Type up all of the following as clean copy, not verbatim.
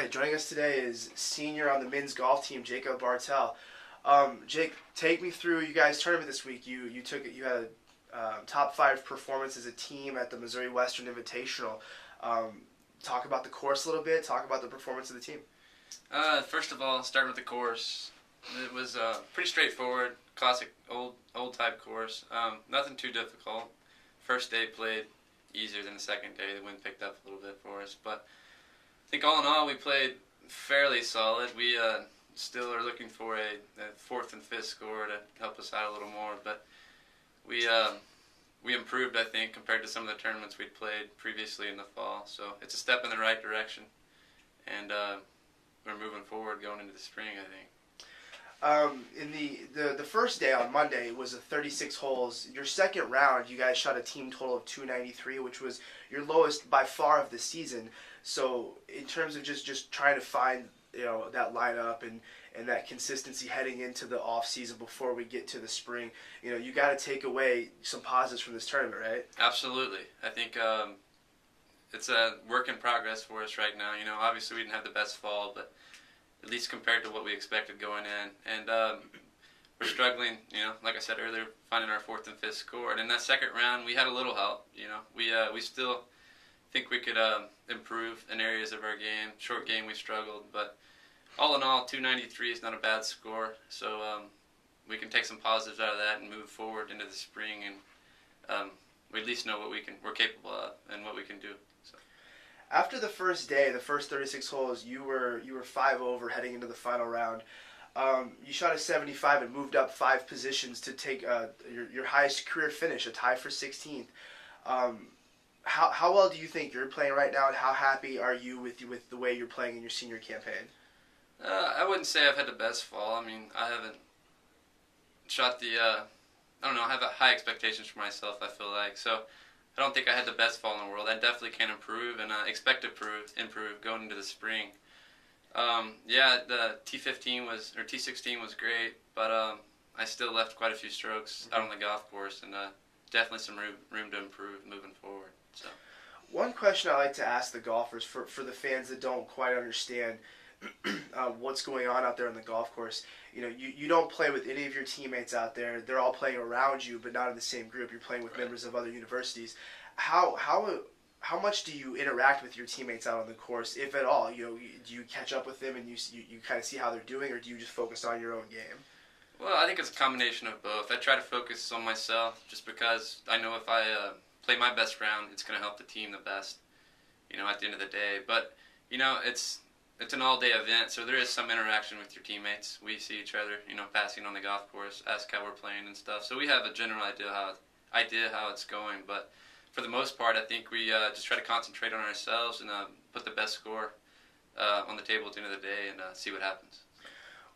right, joining us today is senior on the men's golf team, Jacob Bartel. Jake, take me through you guys' tournament this week. You had a top five performance as a team at the Missouri Western Invitational. Talk about the course a little bit. Talk about the performance of the team. First of all, starting with the course, it was pretty straightforward, classic old type course. Nothing too difficult. First day played easier than the second day. The wind picked up a little bit for us, but I think all in all we played fairly solid. We still are looking for a fourth and fifth score to help us out a little more, but we improved, I think, compared to some of the tournaments we'd played previously in the fall. So it's a step in the right direction, and we're moving forward going into the spring, I think. In the first day on Monday was a 36 holes. Your second round, you guys shot a team total of 293, which was your lowest by far of the season. So in terms of just trying to find that lineup and that consistency heading into the off season before we get to the spring, you got to take away some positives from this tournament, right? Absolutely. I think it's a work in progress for us right now. Obviously we didn't have the best fall, but at least compared to what we expected going in. And we're struggling, like I said earlier, finding our fourth and fifth score. And in that second round, we had a little help. We still think we could improve in areas of our game. Short game, we struggled. But all in all, 293 is not a bad score. So we can take some positives out of that and move forward into the spring. And we at least know what we're capable of and what we can do. So. After the first day, the first 36 holes, you were 5 over heading into the final round. You shot a 75 and moved up 5 positions to take your highest career finish, a tie for 16th. How well do you think you're playing right now, and how happy are you with the way you're playing in your senior campaign? I wouldn't say I've had the best fall. I mean, I haven't shot I have high expectations for myself, I feel like. So I don't think I had the best fall in the world. I definitely can improve, and I expect to improve going into the spring. The T16 was great, but I still left quite a few strokes out on the golf course, and definitely some room to improve moving forward. So, one question I like to ask the golfers, for the fans that don't quite understand what's going on out there on the golf course, you don't play with any of your teammates out there. They're all playing around you, but not in the same group. You're playing with members of other universities. How much do you interact with your teammates out on the course, if at all? Do you catch up with them and you kind of see how they're doing, or do you just focus on your own game? Well, I think it's a combination of both. I try to focus on myself just because I know if I play my best round, it's going to help the team the best, at the end of the day. But, it's an all-day event, so there is some interaction with your teammates. We see each other, passing on the golf course, ask how we're playing and stuff. So we have a general idea how it's going. But for the most part, I think we just try to concentrate on ourselves and put the best score on the table at the end of the day and see what happens.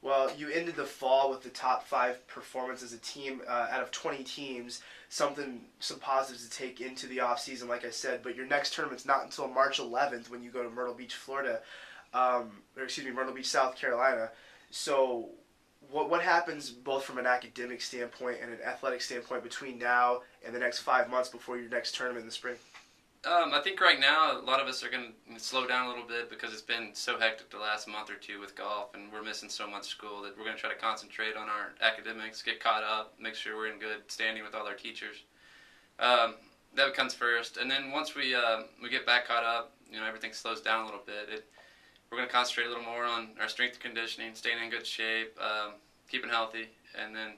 Well, you ended the fall with the top 5 performance as a team out of 20 teams. Some positives to take into the off season, like I said. But your next tournament's not until March 11th when you go to Myrtle Beach, Florida. Myrtle Beach, South Carolina. So what happens both from an academic standpoint and an athletic standpoint between now and the next 5 months before your next tournament in the spring? I think right now a lot of us are going to slow down a little bit because it's been so hectic the last month or two with golf, and we're missing so much school that we're going to try to concentrate on our academics, get caught up, make sure we're in good standing with all our teachers. That comes first, and then once we get back caught up, everything slows down a little bit. We're going to concentrate a little more on our strength and conditioning, staying in good shape, keeping healthy, and then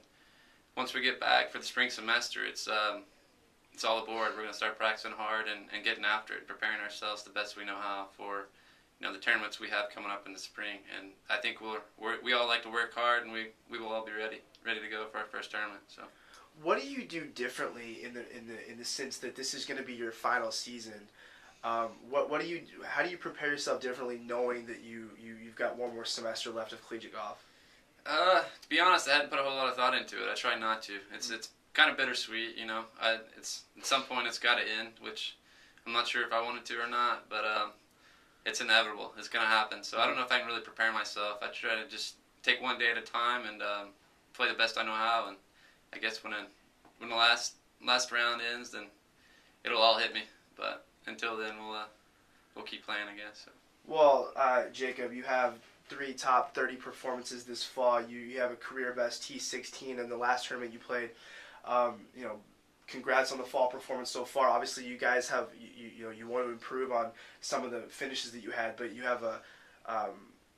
once we get back for the spring semester, it's all aboard. We're going to start practicing hard and getting after it, preparing ourselves the best we know how for the tournaments we have coming up in the spring. And I think we all like to work hard, and we will all be ready to go for our first tournament. So, what do you do differently in the sense that this is going to be your final season? What do you do? How do you prepare yourself differently, knowing that you've got one more semester left of collegiate golf? To be honest, I hadn't put a whole lot of thought into it. I try not to. It's kind of bittersweet, It's at some point it's got to end, which I'm not sure if I want it to or not, but it's inevitable. It's going to happen. So I don't know if I can really prepare myself. I try to just take one day at a time and play the best I know how. And I guess when the last round ends, then it'll all hit me. But until then, we'll keep playing, I guess. So. Well, Jacob, you have 3 top 30 performances this fall. You have a career best T16 in the last tournament you played. You know, congrats on the fall performance so far. Obviously, you guys have you want to improve on some of the finishes that you had, but you have a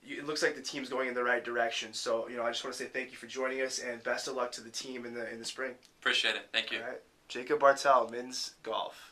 it looks like the team's going in the right direction. So I just want to say thank you for joining us and best of luck to the team in the spring. Appreciate it. Thank you. All right, Jacob Bartel, men's golf.